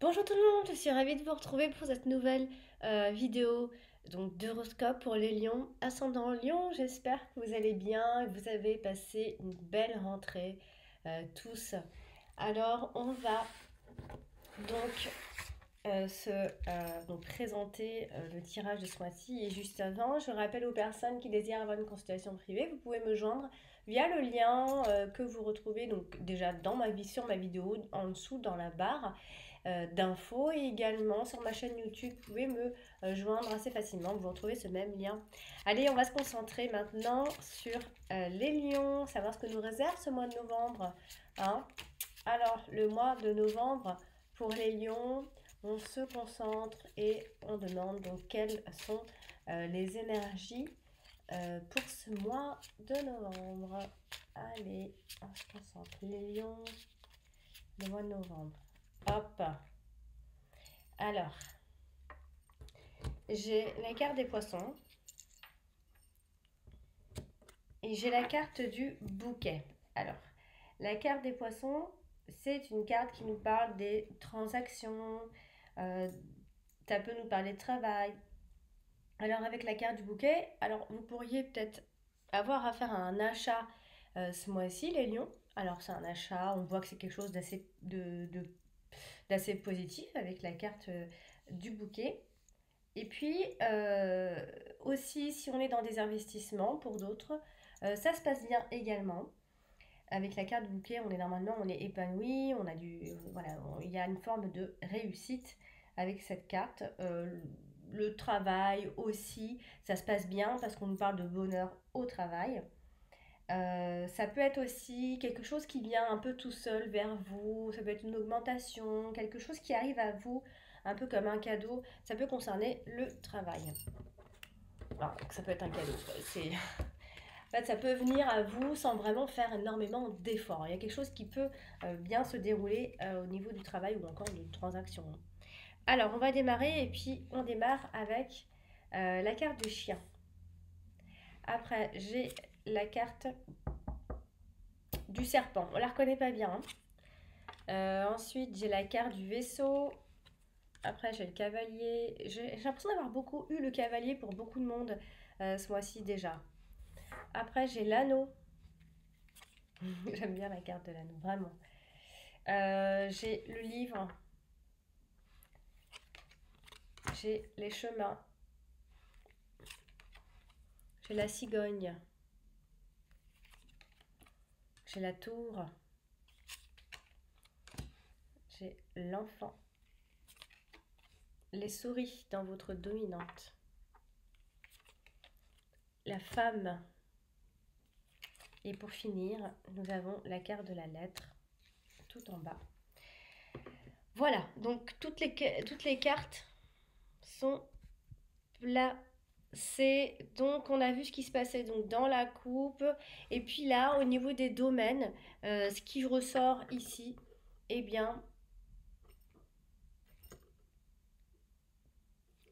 Bonjour tout le monde, je suis ravie de vous retrouver pour cette nouvelle vidéo donc d'horoscope pour les lions. Ascendant lion, j'espère que vous allez bien et que vous avez passé une belle rentrée tous. Alors on va donc donc présenter le tirage de ce mois-ci. Et juste avant, je rappelle aux personnes qui désirent avoir une consultation privée, vous pouvez me joindre via le lien que vous retrouvez donc déjà dans sur ma vidéo en dessous dans la barre d'infos, et également sur ma chaîne YouTube, vous pouvez me joindre assez facilement, vous retrouvez ce même lien. Allez, on va se concentrer maintenant sur les lions, savoir ce que nous réserve ce mois de novembre, hein. Alors, le mois de novembre, pour les lions, on se concentre et on demande donc quelles sont les énergies pour ce mois de novembre. Allez, on se concentre. Les lions, le mois de novembre. Hop. Alors, j'ai la carte des poissons et j'ai la carte du bouquet. Alors, la carte des poissons, c'est une carte qui nous parle des transactions, euh, ça peut nous parler de travail. Alors, avec la carte du bouquet, alors vous pourriez peut-être avoir à faire un achat ce mois-ci, les lions. Alors, c'est un achat, on voit que c'est quelque chose d'assez positif avec la carte du bouquet. Et puis aussi, si on est dans des investissements pour d'autres, ça se passe bien également. Avec la carte bouquet, on est épanoui, on a voilà, il y a une forme de réussite avec cette carte. Le travail aussi, ça se passe bien parce qu'on nous parle de bonheur au travail. Ça peut être aussi quelque chose qui vient un peu tout seul vers vous, ça peut être une augmentation, quelque chose qui arrive à vous un peu comme un cadeau. Ça peut concerner le travail. Alors, ça peut être un cadeau. En fait, ça peut venir à vous sans vraiment faire énormément d'efforts. Il y a quelque chose qui peut bien se dérouler au niveau du travail ou encore d'une transaction. Alors, on va démarrer et puis on démarre avec la carte du chien. Après, j'ai la carte du serpent. On la reconnaît pas bien, hein. Ensuite, j'ai la carte du vaisseau. Après, j'ai le cavalier. J'ai l'impression d'avoir beaucoup eu le cavalier pour beaucoup de monde ce mois-ci déjà. Après, j'ai l'anneau. J'aime bien la carte de l'anneau, vraiment. J'ai le livre. J'ai les chemins. J'ai la cigogne. J'ai la tour. J'ai l'enfant. Les souris dans votre dominante. La femme. Et pour finir, nous avons la carte de la lettre tout en bas. Voilà, donc toutes les cartes sont placées. Donc on a vu ce qui se passait donc dans la coupe. Et puis là, au niveau des domaines, ce qui ressort ici, eh bien,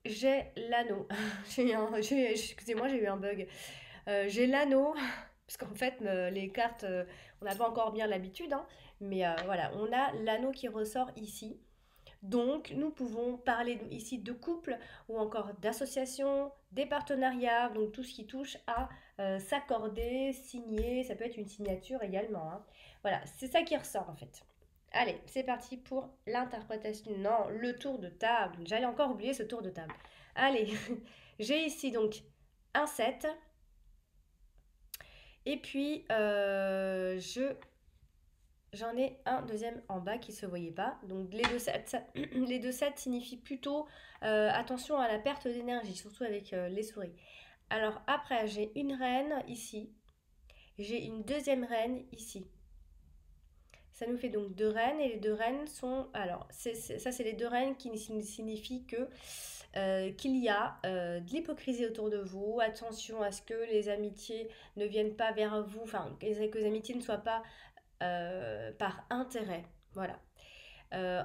j'ai l'anneau. Excusez-moi, j'ai eu un bug. J'ai l'anneau, parce qu'en fait, les cartes, on n'a pas encore bien l'habitude, hein, mais voilà, on a l'anneau qui ressort ici. Donc, nous pouvons parler ici de couple ou encore d'association, des partenariats, donc tout ce qui touche à s'accorder, signer, ça peut être une signature également, hein. Voilà, c'est ça qui ressort en fait. Allez, c'est parti pour l'interprétation. Non, le tour de table. J'allais encore oublier ce tour de table. Allez, j'ai ici donc un 7. Et puis, j'en ai un deuxième en bas qui ne se voyait pas. Donc les deux 7, les deux 7 signifient plutôt attention à la perte d'énergie, surtout avec les souris. Alors après, j'ai une reine ici. J'ai une deuxième reine ici. Ça nous fait donc deux reines et les deux reines sont... Alors, ça c'est les deux reines qui signifient que qu'il y a de l'hypocrisie autour de vous. Attention à ce que les amitiés ne viennent pas vers vous, enfin que les amitiés ne soient pas par intérêt. Voilà.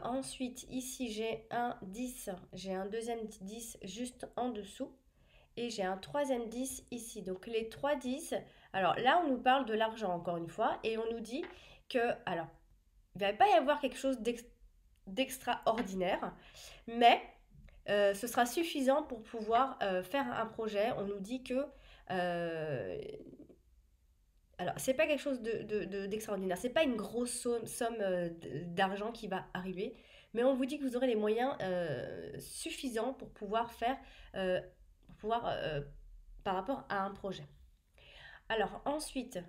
Ensuite, ici j'ai un 10, j'ai un deuxième 10 juste en dessous. Et j'ai un troisième 10 ici. Donc les 3 10, alors là on nous parle de l'argent encore une fois. Et on nous dit que, alors, il ne va pas y avoir quelque chose d'extraordinaire, mais ce sera suffisant pour pouvoir faire un projet. On nous dit que alors, c'est pas quelque chose d'extraordinaire, c'est pas une grosse somme d'argent qui va arriver, mais on vous dit que vous aurez les moyens suffisants pour pouvoir faire, pour pouvoir, par rapport à un projet. Alors, ensuite,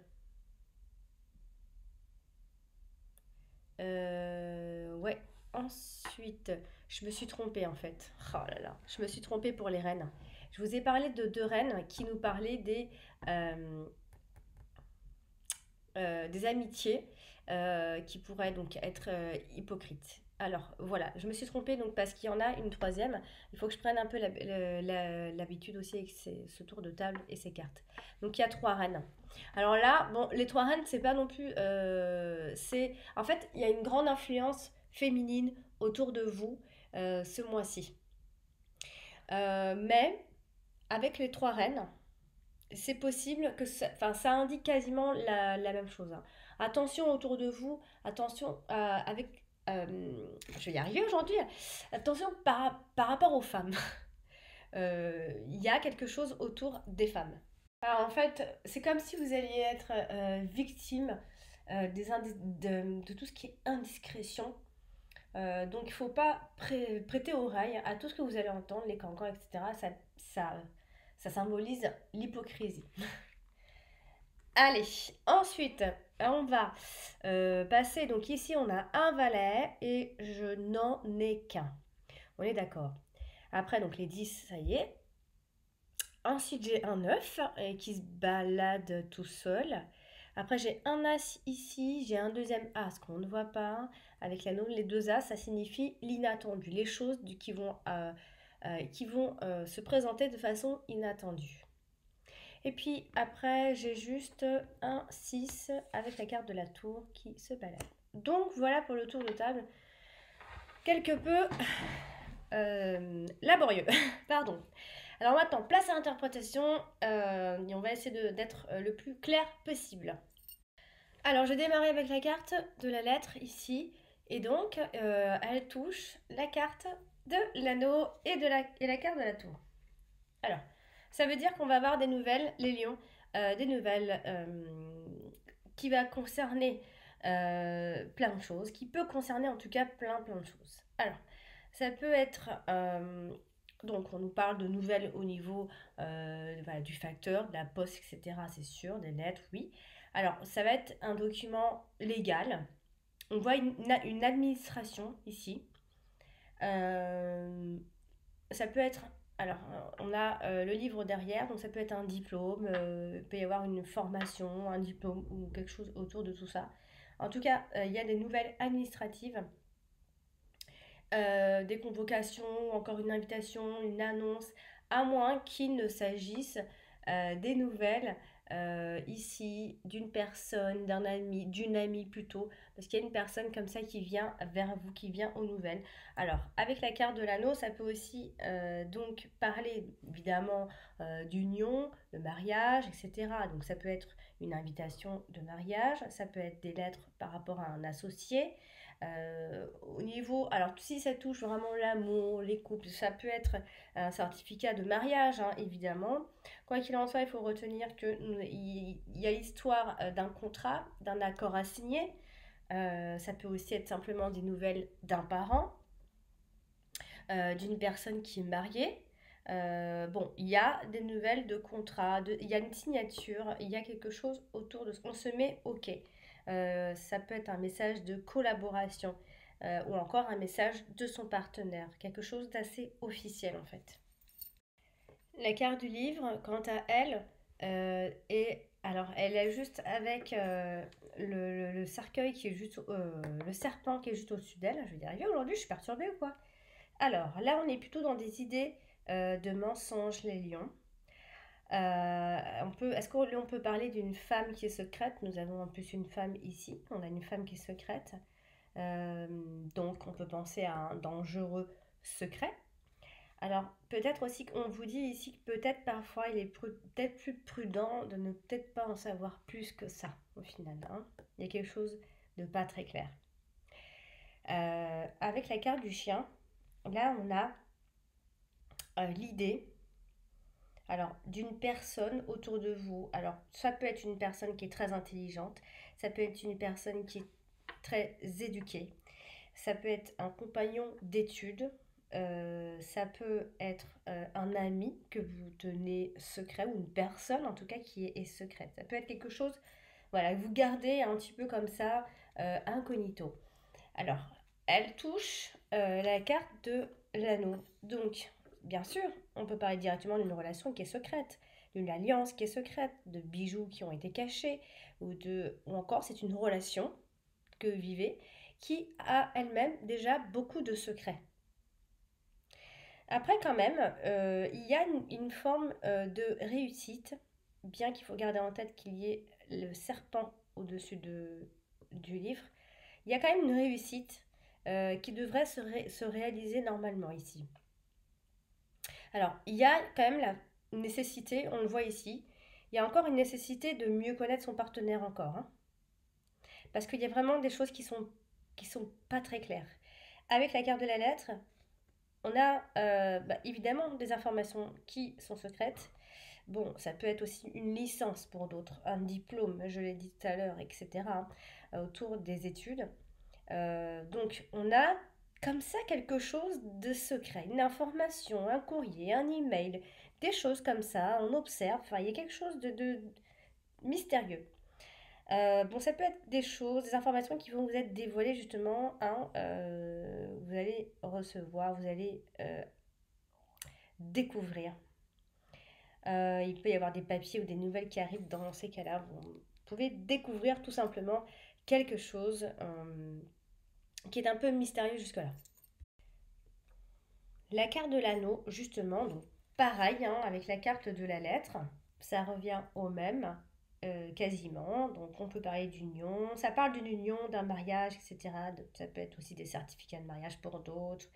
ouais, ensuite, je me suis trompée en fait. Oh là là, je me suis trompée pour les reines. Je vous ai parlé de deux reines qui nous parlaient euh, des amitiés qui pourraient donc être hypocrites. Alors voilà, je me suis trompée donc parce qu'il y en a une troisième. Il faut que je prenne un peu l'habitude aussi avec ce tour de table et ces cartes. Donc il y a trois reines. Alors là, bon, les trois reines, c'est pas non plus. C'est en fait, il y a une grande influence féminine autour de vous ce mois-ci. Mais avec les trois reines, c'est possible que ça, enfin, ça indique quasiment la même chose, hein. Attention autour de vous, attention avec. Je vais y arriver aujourd'hui. Attention par rapport aux femmes. Il y a quelque chose autour des femmes. Alors, en fait, c'est comme si vous alliez être victime de tout ce qui est indiscrétion. Donc, il ne faut pas prêter oreille à tout ce que vous allez entendre, les cancans, etc. Ça symbolise l'hypocrisie. Allez, ensuite, on va passer. Donc ici, on a un valet et je n'en ai qu'un. On est d'accord. Après, donc les 10, ça y est. Ensuite, j'ai un 9 qui se balade tout seul. Après, j'ai un as ici, j'ai un deuxième as qu'on ne voit pas. Avec l'anneau, les deux as, ça signifie l'inattendu, les choses qui vont se présenter de façon inattendue. Et puis après, j'ai juste un 6 avec la carte de la tour qui se balade. Donc voilà pour le tour de table. Quelque peu laborieux. Pardon. Alors maintenant, place à l'interprétation. Et on va essayer d'être le plus clair possible. Alors, j'ai démarré avec la carte de la lettre ici. Et donc, elle touche la carte de l'anneau et la carte de la tour. Alors, ça veut dire qu'on va avoir des nouvelles, les lions, des nouvelles qui va concerner plein de choses, qui peut concerner en tout cas plein de choses. Alors, ça peut être, donc on nous parle de nouvelles au niveau voilà, du facteur, de la poste, etc. C'est sûr, des lettres, oui. Alors, ça va être un document légal. On voit une administration ici. Ça peut être alors, on a le livre derrière, donc ça peut être un diplôme, il peut y avoir une formation, un diplôme ou quelque chose autour de tout ça. En tout cas, il y a des nouvelles administratives, des convocations, encore une invitation, une annonce, à moins qu'il ne s'agisse des nouvelles ici d'une personne, d'un ami, d'une amie plutôt, parce qu'il y a une personne comme ça qui vient vers vous, qui vient aux nouvelles. Alors, avec la carte de l'anneau, ça peut aussi donc parler évidemment d'union, de mariage, etc. Donc, ça peut être une invitation de mariage, ça peut être des lettres par rapport à un associé. Au niveau, alors si ça touche vraiment l'amour, les couples, ça peut être un certificat de mariage, hein, évidemment. Quoi qu'il en soit, il faut retenir qu'il y a l'histoire d'un contrat, d'un accord à signer. Ça peut aussi être simplement des nouvelles d'un parent, d'une personne qui est mariée. Bon, il y a des nouvelles de contrat, il y a une signature, il y a quelque chose autour de ce qu'on se met OK. Ça peut être un message de collaboration ou encore un message de son partenaire, quelque chose d'assez officiel en fait. La carte du livre, quant à elle, alors elle est juste avec le cercueil qui est juste, le serpent qui est juste au-dessus d'elle. Je vais y arriver aujourd'hui, je suis perturbée ou quoi? Alors là, on est plutôt dans des idées de mensonges, les lions. Est-ce qu'on peut parler d'une femme qui est secrète? Nous avons en plus une femme ici. On a une femme qui est secrète. Euh, donc on peut penser à un dangereux secret. Alors peut-être aussi qu'on vous dit ici que peut-être parfois il est peut-être plus prudent de ne peut-être pas en savoir plus que ça au final, hein. Il y a quelque chose de pas très clair. Avec la carte du chien, là on a l'idée alors d'une personne autour de vous. Alors ça peut être une personne qui est très intelligente, ça peut être une personne qui est très éduquée, ça peut être un compagnon d'études, ça peut être un ami que vous tenez secret ou une personne en tout cas qui est secrète. Ça peut être quelque chose, voilà, que vous gardez un petit peu comme ça, incognito. Alors, elle touche la carte de l'anneau. Donc, bien sûr, on peut parler directement d'une relation qui est secrète, d'une alliance qui est secrète, de bijoux qui ont été cachés, ou encore c'est une relation que vous vivez qui a elle-même déjà beaucoup de secrets. Après, quand même, il y a une forme de réussite, bien qu'il faut garder en tête qu'il y ait le serpent au-dessus du livre. Il y a quand même une réussite qui devrait se réaliser normalement ici. Alors, il y a quand même la nécessité, on le voit ici, il y a encore une nécessité de mieux connaître son partenaire encore, hein, parce qu'il y a vraiment des choses qui sont pas très claires. Avec la carte de la lettre, on a évidemment des informations qui sont secrètes. Bon, ça peut être aussi une licence pour d'autres, un diplôme, je l'ai dit tout à l'heure, etc., autour des études. Donc, on a comme ça quelque chose de secret, une information, un courrier, un email, des choses comme ça, on observe, enfin, il y a quelque chose de mystérieux. Bon, ça peut être des choses, des informations qui vont vous être dévoilées justement, hein, vous allez recevoir, vous allez découvrir. Il peut y avoir des papiers ou des nouvelles qui arrivent dans ces cas-là. Vous pouvez découvrir tout simplement quelque chose qui est un peu mystérieux jusque-là. La carte de l'anneau, justement, donc pareil, hein, avec la carte de la lettre, ça revient au même, quasiment. Donc on peut parler d'union, ça parle d'une union, d'un mariage, etc. Ça peut être aussi des certificats de mariage pour d'autres.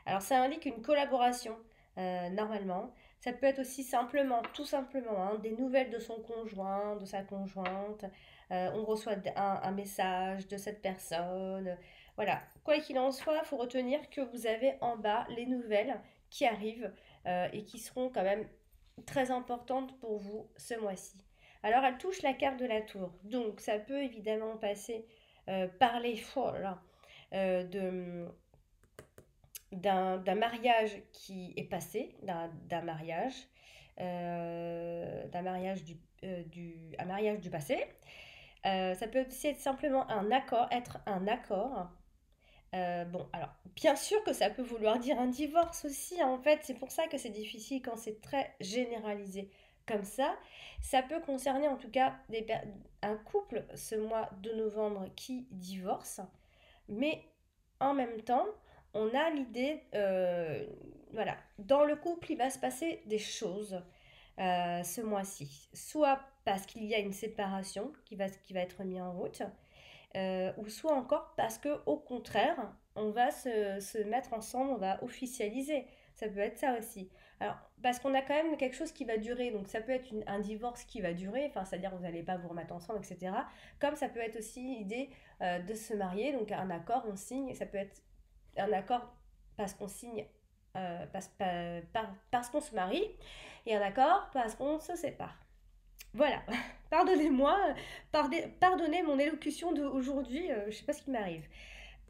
Alors ça indique une collaboration, normalement. Ça peut être aussi simplement, tout simplement, hein, des nouvelles de son conjoint, de sa conjointe. On reçoit un message de cette personne. Voilà, quoi qu'il en soit, il faut retenir que vous avez en bas les nouvelles qui arrivent et qui seront quand même très importantes pour vous ce mois-ci. Alors, elle touche la carte de la tour, donc ça peut évidemment passer par les fois de d'un mariage qui est passé, d'un mariage un mariage du passé. Ça peut aussi être simplement être un accord. Bon, alors, bien sûr que ça peut vouloir dire un divorce aussi, hein, en fait, c'est pour ça que c'est difficile quand c'est très généralisé comme ça. Ça peut concerner en tout cas un couple ce mois de novembre qui divorce, mais en même temps, on a l'idée, voilà, dans le couple, il va se passer des choses ce mois-ci. Soit parce qu'il y a une séparation qui va être mise en route, ou soit encore parce que au contraire, on va se mettre ensemble, on va officialiser. Ça peut être ça aussi. Alors, parce qu'on a quand même quelque chose qui va durer, donc ça peut être un divorce qui va durer, enfin, c'est-à-dire vous n'allez pas vous remettre ensemble, etc. Comme ça peut être aussi l'idée de se marier, donc un accord, on signe, ça peut être un accord parce qu'on signe, parce qu'on se marie, et un accord parce qu'on se sépare. Voilà, pardonnez-moi, pardonnez mon élocution d'aujourd'hui, je ne sais pas ce qui m'arrive.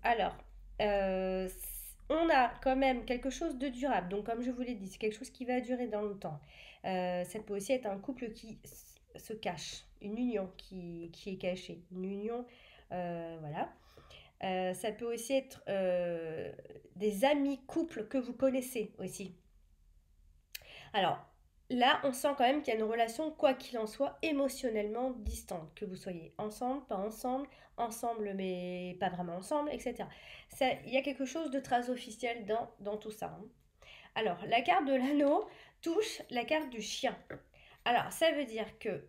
Alors, euh, on a quand même quelque chose de durable, donc comme je vous l'ai dit, c'est quelque chose qui va durer dans le temps. Ça peut aussi être un couple qui se cache, une union qui est cachée, une union, voilà. Ça peut aussi être des amis couples que vous connaissez aussi. Alors, là, on sent quand même qu'il y a une relation, quoi qu'il en soit, émotionnellement distante. Que vous soyez ensemble, pas ensemble, ensemble mais pas vraiment ensemble, etc. Il y a quelque chose de très officiel dans tout ça, hein. Alors, la carte de l'anneau touche la carte du chien. Alors, ça veut dire que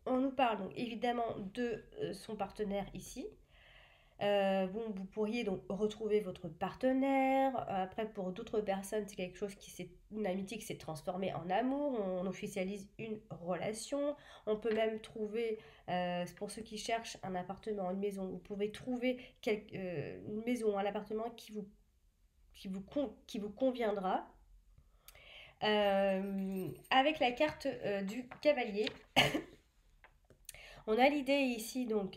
on nous parle donc évidemment de son partenaire ici. Bon, vous pourriez donc retrouver votre partenaire. Après, pour d'autres personnes, c'est quelque chose qui s'est, une amitié qui s'est transformée en amour. On officialise une relation. On peut même trouver, pour ceux qui cherchent un appartement, une maison, vous pouvez trouver une maison, un appartement qui vous conviendra. Avec la carte du cavalier, on a l'idée ici donc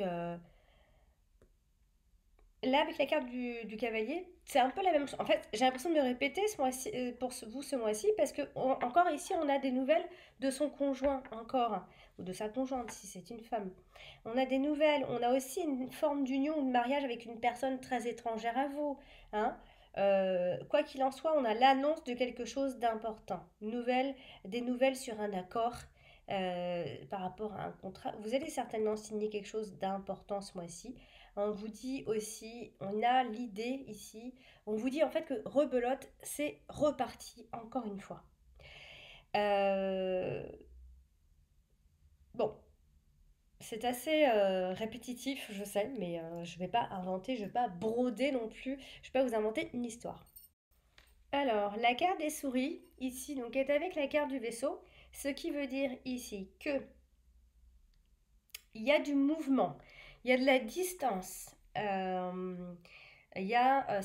là, avec la carte du cavalier, c'est un peu la même chose. En fait, j'ai l'impression de me répéter ce mois-ci, pour vous ce mois-ci, parce que encore ici, on a des nouvelles de son conjoint, encore, ou de sa conjointe, si c'est une femme. On a des nouvelles, on a aussi une forme d'union ou de mariage avec une personne très étrangère à vous. Hein. Quoi qu'il en soit, on a l'annonce de quelque chose d'important. Des nouvelles sur un accord par rapport à un contrat. Vous allez certainement signer quelque chose d'important ce mois-ci. On vous dit aussi, on a l'idée ici, on vous dit en fait que rebelote, c'est reparti encore une fois. Euh, bon, c'est assez répétitif, je sais, mais je ne vais pas inventer, je ne vais pas broder non plus, je ne vais pas vous inventer une histoire. Alors, la carte des souris, ici, donc est avec la carte du vaisseau, ce qui veut dire ici que il y a du mouvement, il y a de la distance. Ça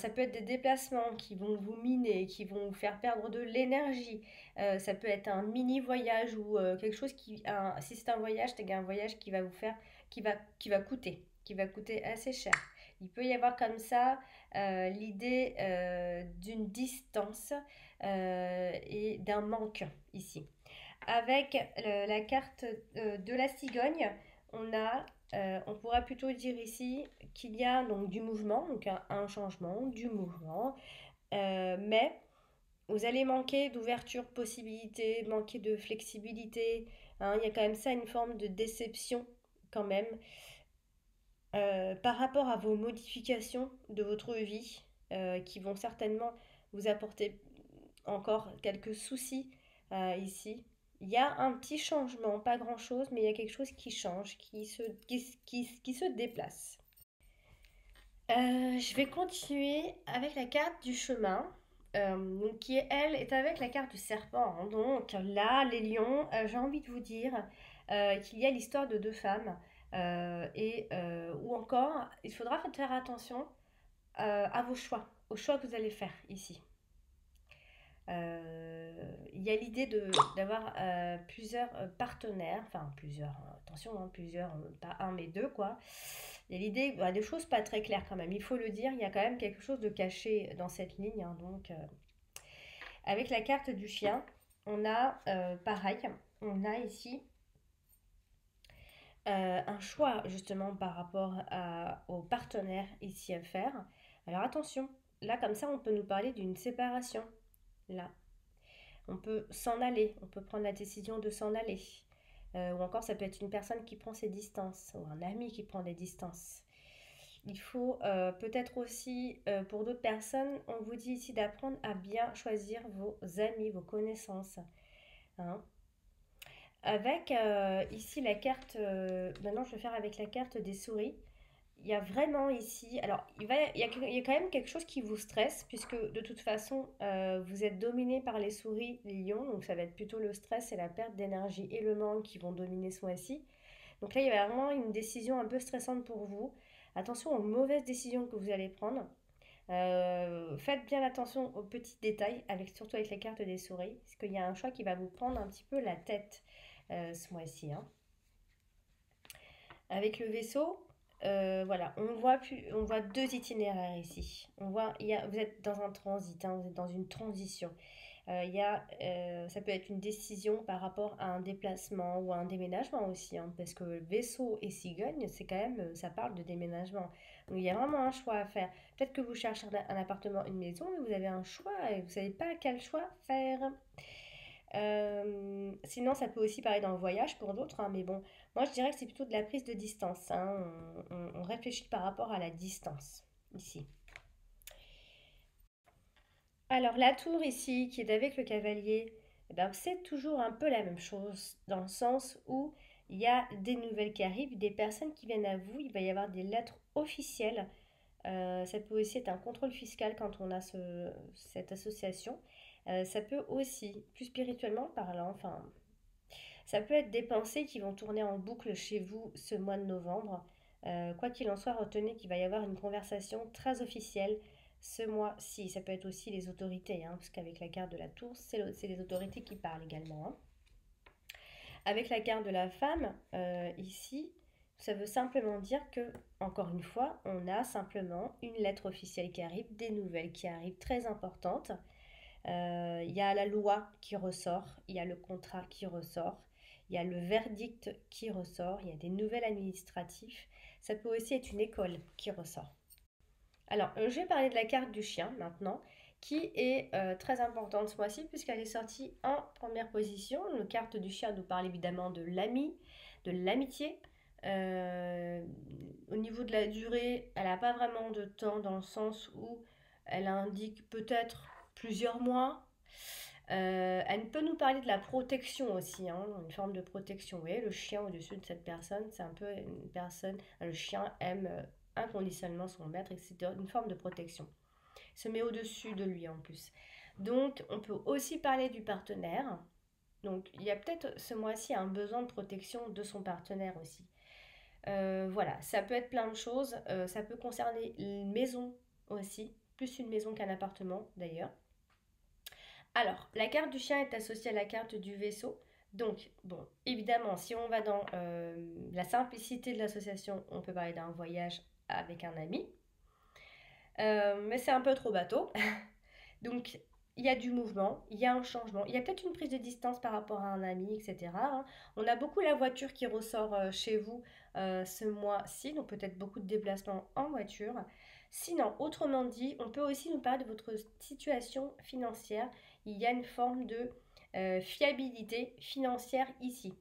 peut être des déplacements qui vont vous miner, qui vont vous faire perdre de l'énergie. Ça peut être un mini voyage ou quelque chose si c'est un voyage, c'est un voyage qui va vous faire, qui va coûter assez cher. Il peut y avoir comme ça l'idée d'une distance et d'un manque ici. Avec la carte de la cigogne, on pourra plutôt dire ici qu'il y a donc du mouvement, donc un changement, du mouvement, mais vous allez manquer d'ouverture, possibilité, manquer de flexibilité. Hein, il y a quand même ça, une forme de déception quand même par rapport à vos modifications de votre vie qui vont certainement vous apporter encore quelques soucis ici. Il y a un petit changement, pas grand-chose, mais il y a quelque chose qui change, qui se déplace. Je vais continuer avec la carte du chemin, donc qui elle est avec la carte du serpent. Hein. Donc là, les lions, j'ai envie de vous dire qu'il y a l'histoire de deux femmes, ou encore, il faudra faire attention à vos choix, aux choix que vous allez faire ici. Il y a l'idée d'avoir plusieurs partenaires, enfin plusieurs, attention, hein, plusieurs, pas un mais deux quoi. Il y a l'idée, des choses pas très claires quand même, il faut le dire, il y a quand même quelque chose de caché dans cette ligne. Hein, donc, avec la carte du chien, on a pareil, on a ici un choix justement par rapport aux partenaires ici à faire. Alors attention, là comme ça on peut nous parler d'une séparation. Là, on peut s'en aller, on peut prendre la décision de s'en aller. Ou encore, ça peut être une personne qui prend ses distances, ou un ami qui prend des distances. Il faut peut-être aussi, pour d'autres personnes, on vous dit ici d'apprendre à bien choisir vos amis, vos connaissances. Hein. Avec ici la carte, maintenant je vais faire avec la carte des souris. Il y a vraiment ici, alors il y a quand même quelque chose qui vous stresse, puisque de toute façon, vous êtes dominé par les souris, les lions, donc ça va être plutôt le stress et la perte d'énergie et le manque qui vont dominer ce mois-ci. Donc là, il y a vraiment une décision un peu stressante pour vous. Attention aux mauvaises décisions que vous allez prendre. Faites bien attention aux petits détails, surtout avec les cartes des souris, parce qu'il y a un choix qui va vous prendre un petit peu la tête ce mois-ci. Hein. Avec le vaisseau, voilà, on voit deux itinéraires ici. Vous êtes dans un transit, hein, vous êtes dans une transition. Ça peut être une décision par rapport à un déplacement ou à un déménagement aussi, hein, parce que vaisseau et cigogne, c'est quand même, ça parle de déménagement. Donc il y a vraiment un choix à faire. Peut-être que vous cherchez un appartement, une maison, mais vous avez un choix et vous ne savez pas quel choix faire. Sinon, ça peut aussi parler d'un voyage pour d'autres, hein, mais bon, moi je dirais que c'est plutôt de la prise de distance. Hein. On réfléchit par rapport à la distance ici. Alors la tour ici, qui est avec le cavalier, eh ben, c'est toujours un peu la même chose, dans le sens où il y a des nouvelles qui arrivent, des personnes qui viennent à vous, il va y avoir des lettres officielles Ça peut aussi être un contrôle fiscal quand on a cette association. Ça peut aussi, plus spirituellement parlant, enfin, ça peut être des pensées qui vont tourner en boucle chez vous ce mois de novembre. Quoi qu'il en soit, retenez qu'il va y avoir une conversation très officielle ce mois-ci. Ça peut être aussi les autorités, hein, parce qu'avec la carte de la tour, c'est les autorités qui parlent également, hein. Avec la carte de la femme, ici, ça veut simplement dire que, encore une fois, on a simplement une lettre officielle qui arrive, des nouvelles qui arrivent très importantes. Il y a la loi qui ressort, il y a le contrat qui ressort, il y a le verdict qui ressort, il y a des nouvelles administratives. Ça peut aussi être une école qui ressort. Alors, je vais parler de la carte du chien maintenant, qui est très importante ce mois-ci puisqu'elle est sortie en première position. La carte du chien nous parle évidemment de l'ami, de l'amitié. Euh, Au niveau de la durée, elle n'a pas vraiment de temps dans le sens où elle indique peut-être plusieurs mois. Elle peut nous parler de la protection aussi, hein, une forme de protection. Vous voyez, le chien au-dessus de cette personne, c'est un peu une personne, le chien aime inconditionnellement son maître et c'est une forme de protection. Il se met au-dessus de lui en plus. Donc, on peut aussi parler du partenaire. Donc, il y a peut-être ce mois-ci un besoin de protection de son partenaire aussi. Voilà, ça peut être plein de choses. Ça peut concerner une maison aussi, plus une maison qu'un appartement d'ailleurs. Alors, la carte du chien est associée à la carte du vaisseau. Donc, bon, évidemment, si on va dans la simplicité de l'association, on peut parler d'un voyage avec un ami. Mais c'est un peu trop bateau. Donc, il y a du mouvement, il y a un changement, il y a peut-être une prise de distance par rapport à un ami, etc., hein. On a beaucoup la voiture qui ressort chez vous ce mois-ci, donc peut-être beaucoup de déplacements en voiture. Sinon, autrement dit, on peut aussi nous parler de votre situation financière. Il y a une forme de fiabilité financière ici.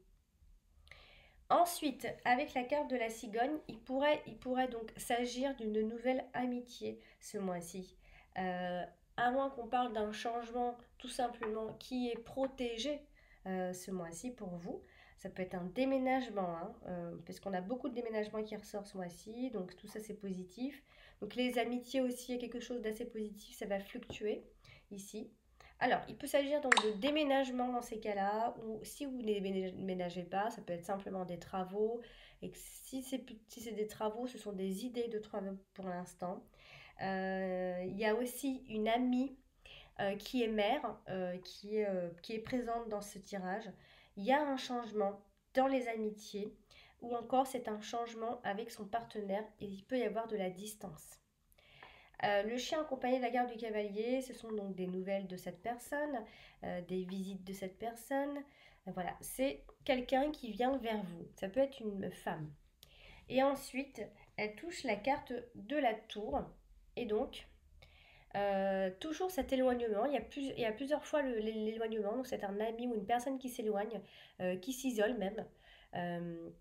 Ensuite, avec la carte de la cigogne, il pourrait donc s'agir d'une nouvelle amitié ce mois-ci. Euh, à moins qu'on parle d'un changement tout simplement qui est protégé ce mois-ci pour vous. Ça peut être un déménagement, hein, parce qu'on a beaucoup de déménagements qui ressortent ce mois-ci, donc tout ça c'est positif. Donc les amitiés aussi, il y a quelque chose d'assez positif, ça va fluctuer ici. Alors, il peut s'agir donc de déménagement dans ces cas-là, ou si vous ne déménagez pas, ça peut être simplement des travaux, et que si c'est des travaux, ce sont des idées de travaux pour l'instant. Il y a aussi une amie qui est mère, qui est présente dans ce tirage. Il y a un changement dans les amitiés, ou encore c'est un changement avec son partenaire, et il peut y avoir de la distance. Le chien accompagné de la garde du cavalier, ce sont donc des nouvelles de cette personne, des visites de cette personne. Voilà, c'est quelqu'un qui vient vers vous. Ça peut être une femme. Et ensuite, elle touche la carte de la tour. Et donc, toujours cet éloignement. Il y a plusieurs fois l'éloignement. Donc, c'est un ami ou une personne qui s'éloigne, qui s'isole même. Euh,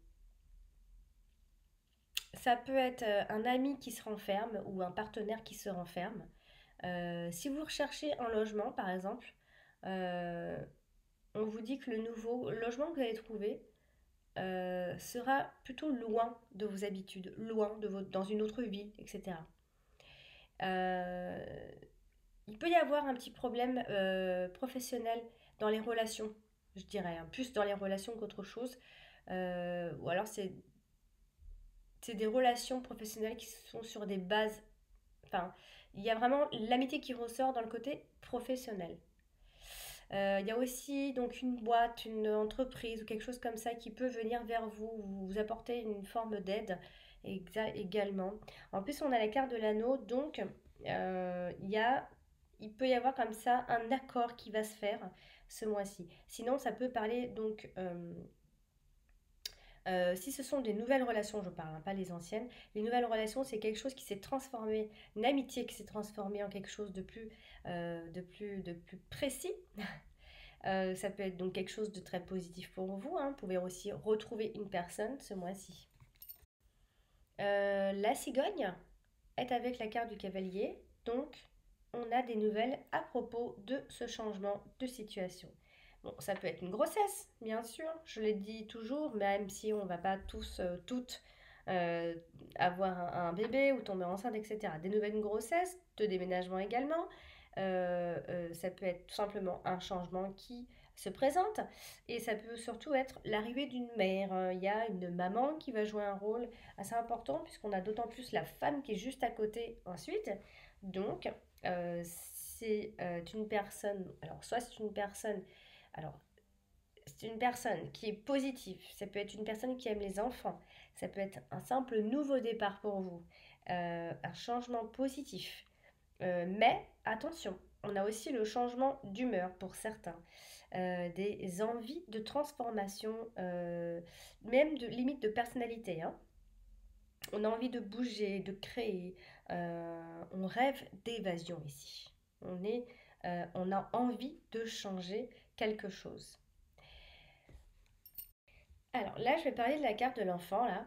Ça peut être un ami qui se renferme ou un partenaire qui se renferme. Si vous recherchez un logement, par exemple, euh, on vous dit que le nouveau logement que vous allez trouver sera plutôt loin de vos habitudes, loin dans une autre ville, etc. Euh, il peut y avoir un petit problème professionnel dans les relations, je dirais, hein, plus dans les relations qu'autre chose. Ou alors c'est des relations professionnelles qui sont sur des bases. Enfin, il y a vraiment l'amitié qui ressort dans le côté professionnel. Il y a aussi donc une boîte, une entreprise ou quelque chose comme ça qui peut venir vers vous, vous apporter une forme d'aide également. En plus, on a la carte de l'anneau, donc il peut y avoir comme ça un accord qui va se faire ce mois-ci. Sinon, ça peut parler donc si ce sont des nouvelles relations, je parle, hein, pas les anciennes, les nouvelles relations, c'est quelque chose qui s'est transformé, une amitié qui s'est transformée en quelque chose de plus précis. Ça peut être donc quelque chose de très positif pour vous, hein. Vous pouvez aussi retrouver une personne ce mois-ci. La cigogne est avec la carte du cavalier, donc on a des nouvelles à propos de ce changement de situation. Bon, ça peut être une grossesse, bien sûr, je l'ai dit toujours, même si on ne va pas tous, toutes euh, avoir un bébé ou tomber enceinte, etc. Des nouvelles grossesses, de déménagement également. Ça peut être tout simplement un changement qui se présente et ça peut surtout être l'arrivée d'une mère. Il y a une maman qui va jouer un rôle assez important puisqu'on a d'autant plus la femme qui est juste à côté ensuite. Donc, c'est une personne, alors soit c'est une personne, alors c'est une personne qui est positive, ça peut être une personne qui aime les enfants, ça peut être un simple nouveau départ pour vous, un changement positif. Mais attention, on a aussi le changement d'humeur pour certains, des envies de transformation, même de limite de personnalité, hein. On a envie de bouger, de créer, on rêve d'évasion ici. On a envie de changer quelque chose. Alors là, je vais parler de la carte de l'enfant, là,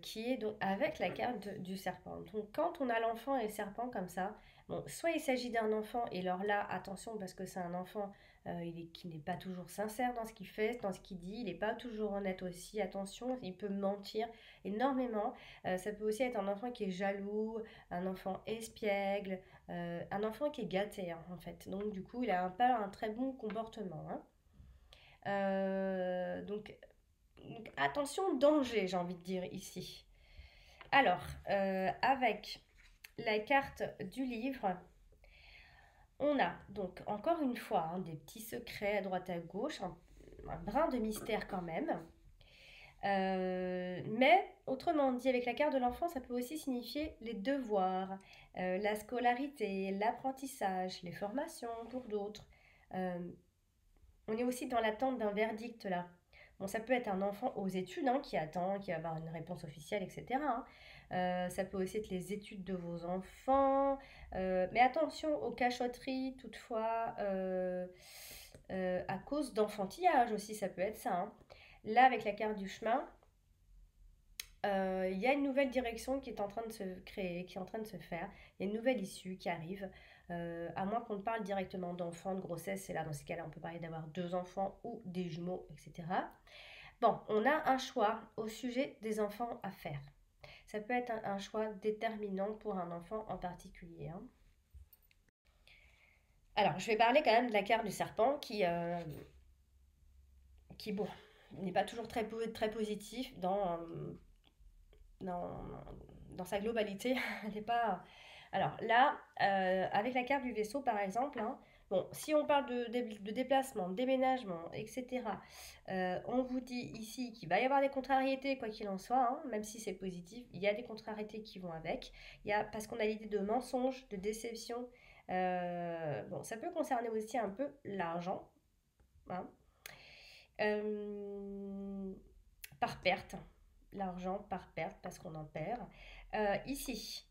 qui est donc avec la carte du serpent. Donc quand on a l'enfant et le serpent comme ça, bon, soit il s'agit d'un enfant, et alors là, attention, parce que c'est un enfant qui n'est pas toujours sincère dans ce qu'il fait, dans ce qu'il dit, il n'est pas toujours honnête aussi, attention, il peut mentir énormément. Ça peut aussi être un enfant qui est jaloux, un enfant espiègle, un enfant qui est gâté, hein, en fait. Donc du coup, il a pas un très bon comportement, hein. Donc attention, danger, j'ai envie de dire ici. Alors, avec la carte du livre, on a donc encore une fois hein, des petits secrets à droite à gauche, un brin de mystère quand même. Mais autrement dit, avec la carte de l'enfant, ça peut aussi signifier les devoirs, la scolarité, l'apprentissage, les formations pour d'autres. Euh, on est aussi dans l'attente d'un verdict là. Bon, ça peut être un enfant aux études hein, qui attend, qui va avoir une réponse officielle, etc., hein. Ça peut aussi être les études de vos enfants. Mais attention aux cachotteries, toutefois, à cause d'enfantillage aussi, ça peut être ça, hein. Là, avec la carte du chemin, il y a une nouvelle direction qui est en train de se créer, qui est en train de se faire. Il y a une nouvelle issue qui arrive. À moins qu'on ne parle directement d'enfants, de grossesse, et là, dans ces cas-là, on peut parler d'avoir deux enfants ou des jumeaux, etc. Bon, on a un choix au sujet des enfants à faire. Ça peut être un choix déterminant pour un enfant en particulier, hein. Alors, je vais parler quand même de la carte du serpent qui bon, n'est pas toujours très positif dans, dans sa globalité. Elle n'est pas. Alors là, avec la carte du vaisseau par exemple, hein, bon, si on parle de déplacement, de déménagement, etc., on vous dit ici qu'il va y avoir des contrariétés, quoi qu'il en soit, hein, même si c'est positif, il y a des contrariétés qui vont avec. Parce qu'on a l'idée de mensonge, de déception. Bon, ça peut concerner aussi un peu l'argent, hein. Euh, Par perte, l'argent par perte parce qu'on en perd. Ici,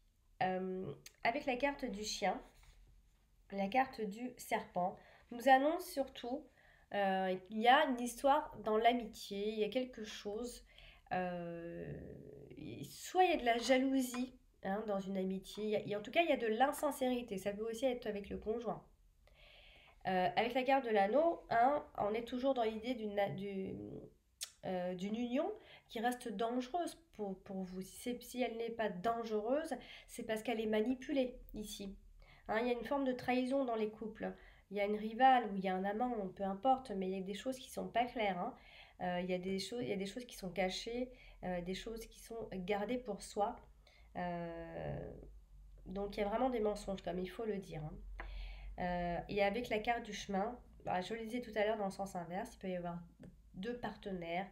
avec la carte du chien, la carte du serpent, nous annonce surtout qu'il y a une histoire dans l'amitié, il y a quelque chose, euh, soit il y a de la jalousie hein, dans une amitié, en tout cas il y a de l'insincérité, ça peut aussi être avec le conjoint. Avec la carte de l'anneau, hein, on est toujours dans l'idée d'une union qui reste dangereuse pour vous. Si elle n'est pas dangereuse, c'est parce qu'elle est manipulée ici. Hein, il y a une forme de trahison dans les couples. Il y a une rivale ou il y a un amant, peu importe, mais il y a des choses qui sont pas claires, hein. Il y a des choses qui sont cachées, des choses qui sont gardées pour soi. Euh, donc il y a vraiment des mensonges, comme il faut le dire, hein. Et avec la carte du chemin, bah, je le disais tout à l'heure dans le sens inverse, il peut y avoir deux partenaires,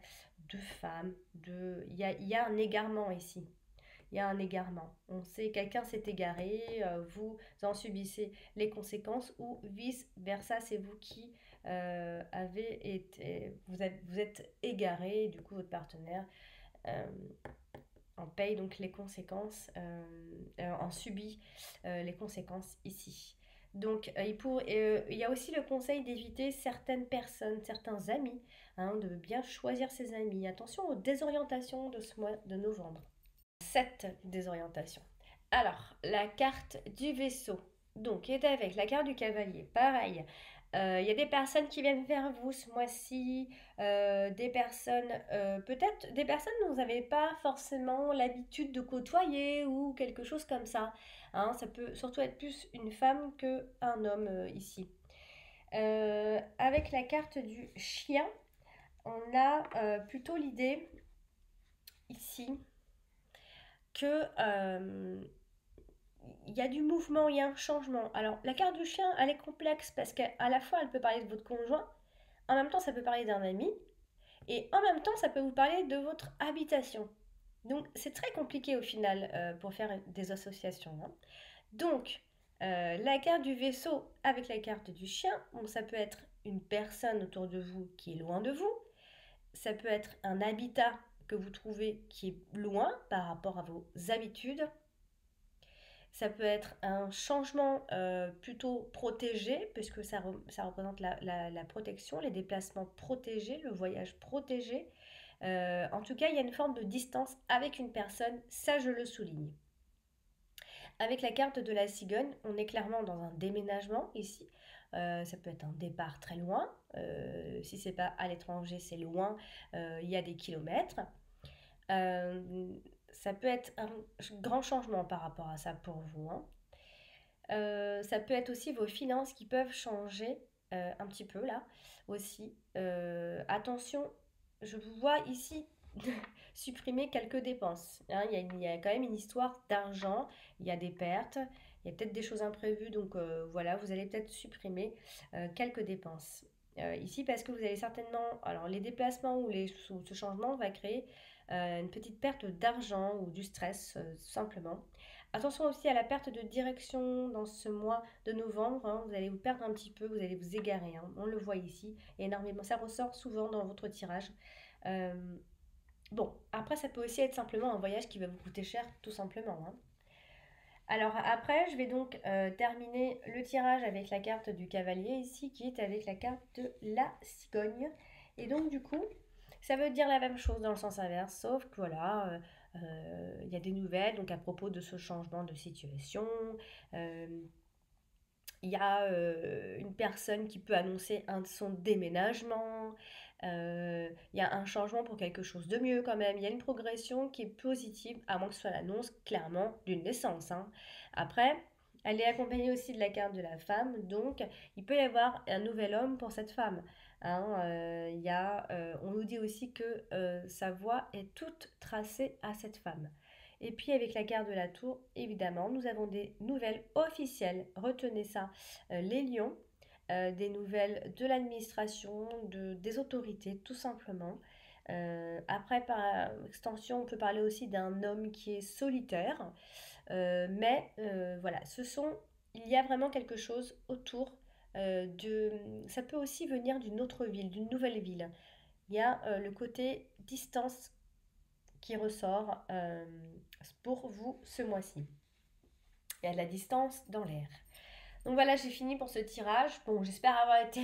deux femmes, il y a un égarement ici. Il y a un égarement. On sait quelqu'un s'est égaré, vous en subissez les conséquences ou vice-versa, c'est vous qui vous êtes égaré, et du coup votre partenaire euh, en paye donc les conséquences, en subit les conséquences ici. Donc, il y a aussi le conseil d'éviter certaines personnes, certains amis, hein, de bien choisir ses amis. Attention aux désorientations de ce mois de novembre. Cette désorientation. Alors, la carte du vaisseau, donc, est avec la carte du cavalier. Pareil, Il y a des personnes qui viennent vers vous ce mois-ci, des personnes, peut-être des personnes dont vous n'avez pas forcément l'habitude de côtoyer ou quelque chose comme ça. Hein, ça peut surtout être plus une femme qu'un homme ici. Avec la carte du chien, on a plutôt l'idée ici que il y a du mouvement, il y a un changement. Alors, la carte du chien, elle est complexe parce qu'à la fois, elle peut parler de votre conjoint, en même temps, ça peut parler d'un ami, et en même temps, ça peut vous parler de votre habitation. Donc, c'est très compliqué au final pour faire des associations, hein. Donc, la carte du vaisseau avec la carte du chien, bon, ça peut être une personne autour de vous qui est loin de vous, ça peut être un habitat que vous trouvez qui est loin par rapport à vos habitudes. Ça peut être un changement plutôt protégé, puisque ça représente la protection, les déplacements protégés, le voyage protégé. En tout cas, il y a une forme de distance avec une personne, ça je le souligne. Avec la carte de la cigogne, on est clairement dans un déménagement ici. Ça peut être un départ très loin. Si c'est pas à l'étranger, c'est loin. Il y a des kilomètres. Euh, Ça peut être un grand changement par rapport à ça pour vous, hein. Ça peut être aussi vos finances qui peuvent changer un petit peu là aussi. Attention, je vous vois ici supprimer quelques dépenses, hein. Il y a quand même une histoire d'argent, il y a des pertes, il y a peut-être des choses imprévues, donc voilà, vous allez peut-être supprimer quelques dépenses. Ici, parce que vous allez certainement, alors les déplacements ou ce changement va créer une petite perte d'argent ou du stress, tout simplement. Attention aussi à la perte de direction dans ce mois de novembre, hein. Vous allez vous perdre un petit peu, vous allez vous égarer, hein. On le voit ici énormément. Ça ressort souvent dans votre tirage. Euh, bon, après, ça peut aussi être simplement un voyage qui va vous coûter cher, tout simplement, hein. Alors après, je vais donc terminer le tirage avec la carte du cavalier ici, qui est avec la carte de la cigogne. Et donc du coup, ça veut dire la même chose dans le sens inverse, sauf que voilà, il y a des nouvelles donc à propos de ce changement de situation. Euh, il y a une personne qui peut annoncer son déménagement. Il y a un changement pour quelque chose de mieux quand même. Il y a une progression qui est positive, à moins que ce soit l'annonce clairement d'une naissance, hein. Après, elle est accompagnée aussi de la carte de la femme, donc il peut y avoir un nouvel homme pour cette femme, hein. On nous dit aussi que sa voie est toute tracée à cette femme. Et puis avec la carte de la tour, évidemment, nous avons des nouvelles officielles. Retenez ça, les lions, des nouvelles de l'administration, des autorités, tout simplement. Après, par extension, on peut parler aussi d'un homme qui est solitaire. Voilà, il y a vraiment quelque chose autour de... Ça peut aussi venir d'une autre ville, d'une nouvelle ville. Il y a le côté distance qui ressort pour vous ce mois-ci. Il y a de la distance dans l'air. Donc voilà, j'ai fini pour ce tirage. Bon, j'espère avoir été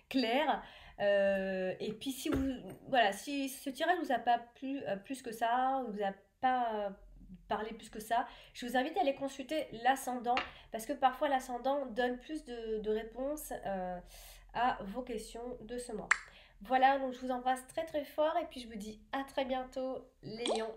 claire. Et puis si vous, voilà, si ce tirage vous a pas plu plus que ça, vous a pas parlé plus que ça, je vous invite à aller consulter l'ascendant parce que parfois l'ascendant donne plus de réponses à vos questions de ce mois. Voilà, donc je vous embrasse très très fort et puis je vous dis à très bientôt les lions.